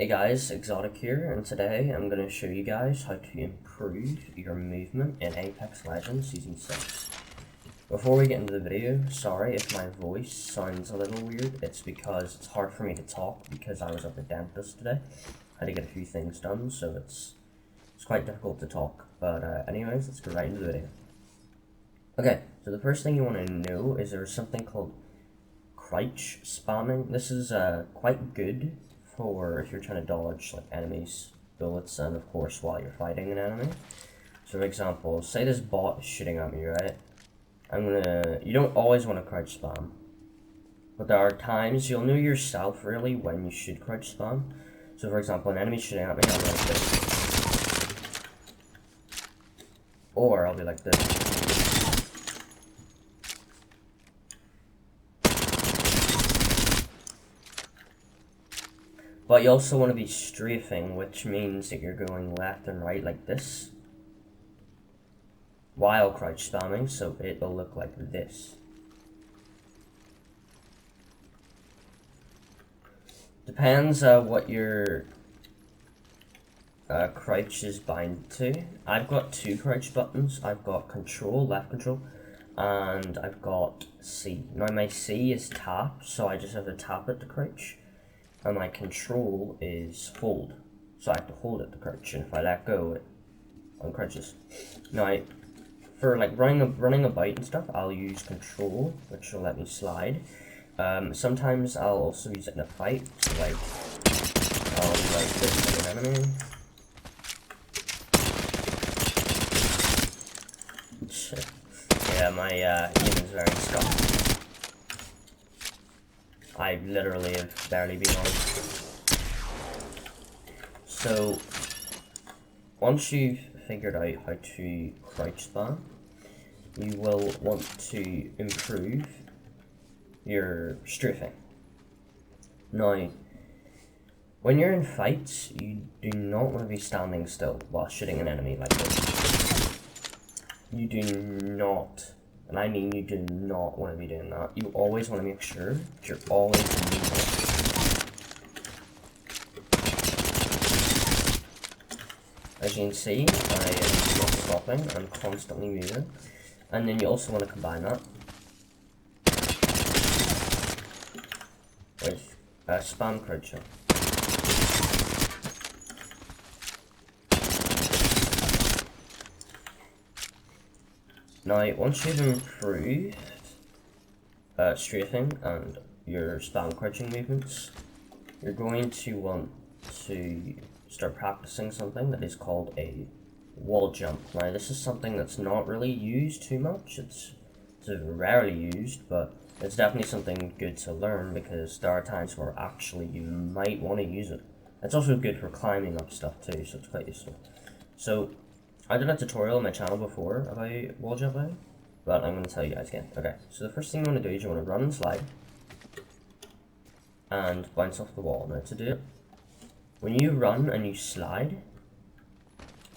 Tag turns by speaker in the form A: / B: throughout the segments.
A: Hey guys, Exoticc here, and today I'm going to show you guys how to improve your movement in Apex Legends using Sens. Before we get into the video, sorry if my voice sounds a little weird. It's because it's hard for me to talk because I was at the dentist today. I had to get a few things done, so it's quite difficult to talk. But anyways, let's go right into the video. Okay, so the first thing you want to know is there's something called crutch spamming. This is quite good for if you're trying to dodge like enemies, bullets, and of course while you're fighting an enemy. So for example, say this bot is shooting at me, right? You don't always want to crouch spam, but there are times you'll know yourself really when you should crouch spam. So for example, an enemy's shooting at me, I'll be like this. Or I'll be like this. But you also want to be strafing, which means that you're going left and right like this, while crouch spamming, so it'll look like this. Depends what your crouch is bound to. I've got two crouch buttons. I've got control, left control, and I've got C. Now my C is tap, so I just have to tap it to crouch. And my control is hold, so I have to hold it to crouch, and if I let go, it uncrouches. Now, for like running about and stuff, I'll use control, which will let me slide. Sometimes I'll also use it in a fight, so like I'll be like this with an enemy. Shit. Yeah, my aim is very scuffed. I literally have barely been on. So, once you've figured out how to crouch spam, you will want to improve your strafing. Now, when you're in fights, you do not want to be standing still while shooting an enemy like this. You do not. And I mean you do not want to be doing that. You always want to make sure that you're always moving. As you can see, I am not stopping, I'm constantly moving. And then you also want to combine that with spam crouching. Now, once you've improved strafing and your spam crouching movements, you're going to want to start practicing something that is called a wall jump. Now, this is something that's not really used too much. It's rarely used, but it's definitely something good to learn because there are times where actually you might want to use it. It's also good for climbing up stuff too, so it's quite useful. So, I did a tutorial on my channel before about wall jumping, but I'm going to tell you guys again. Okay, so the first thing you want to do is you want to run and slide, and bounce off the wall. Now to do it, when you run and you slide,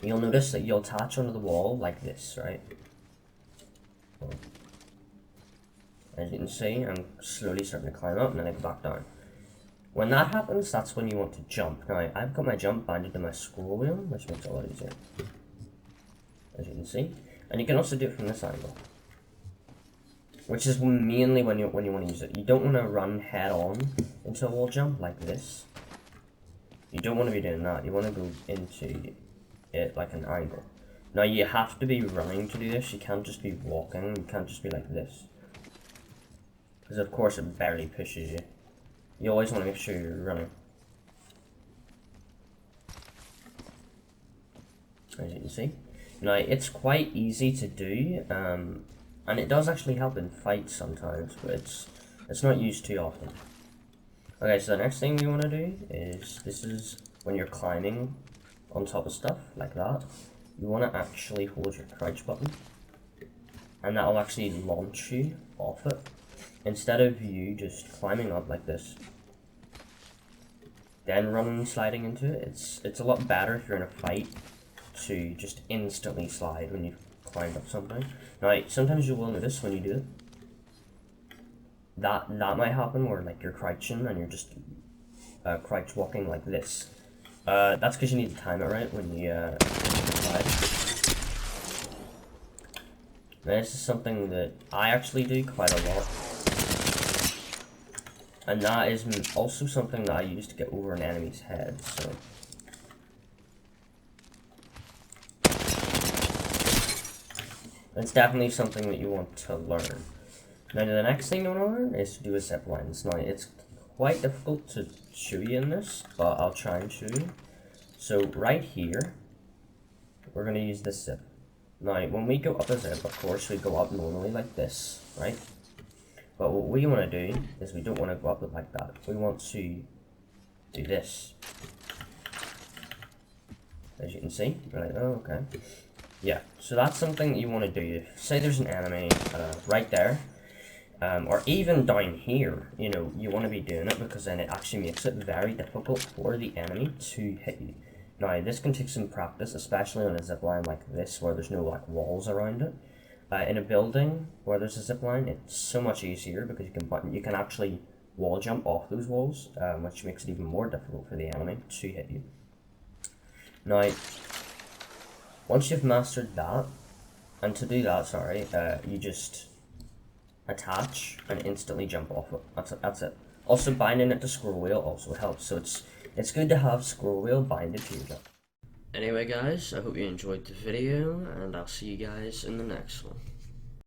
A: you'll notice that you'll attach onto the wall like this, right? As you can see, I'm slowly starting to climb up and then I go back down. When that happens, that's when you want to jump. Now, I've got my jump bounded to my scroll wheel, which makes it a lot easier. As you can see, and you can also do it from this angle, which is mainly when you want to use it. You don't want to run head on into a wall jump like this. You don't want to be doing that. You want to go into it like an angle. Now you have to be running to do this. You can't just be walking. You can't just be like this, because of course it barely pushes you. You always want to make sure you're running. As you can see. Now, it's quite easy to do, and it does actually help in fights sometimes, but it's not used too often. Okay, so the next thing you want to do is, this is when you're climbing on top of stuff, like that. You want to actually hold your crouch button, and that will actually launch you off it, instead of you just climbing up like this, then running and sliding into it. It's a lot better if you're in a fight to just instantly slide when you've climbed up something. Now, sometimes you will notice when you do it that might happen where like you're crouching and you're just crouch walking like this. That's because you need to time it right when you slide. Now, this is something that I actually do quite a lot. And that is also something that I use to get over an enemy's head, so... It's definitely something that you want to learn. Now, the next thing you want to learn is to do a zip lines. Now, it's quite difficult to show you in this, but I'll try and show you. So, right here, we're going to use this zip. Now, when we go up a zip, of course, we go up normally like this, right? But what we want to do is we don't want to go up it like that. We want to do this. As you can see, you're like, oh, okay. Yeah, so that's something that you want to do. Say there's an enemy right there, or even down here, you know, you want to be doing it because then it actually makes it very difficult for the enemy to hit you. Now, this can take some practice, especially on a zipline like this, where there's no like walls around it. In a building where there's a zipline, it's so much easier because you can actually wall jump off those walls, which makes it even more difficult for the enemy to hit you. Now, once you've mastered that, and to do that, sorry, you just attach and instantly jump off it. That's it. Also, binding it to scroll wheel also helps, so it's good to have scroll wheel binded to your jump. Anyway guys, I hope you enjoyed the video, and I'll see you guys in the next one.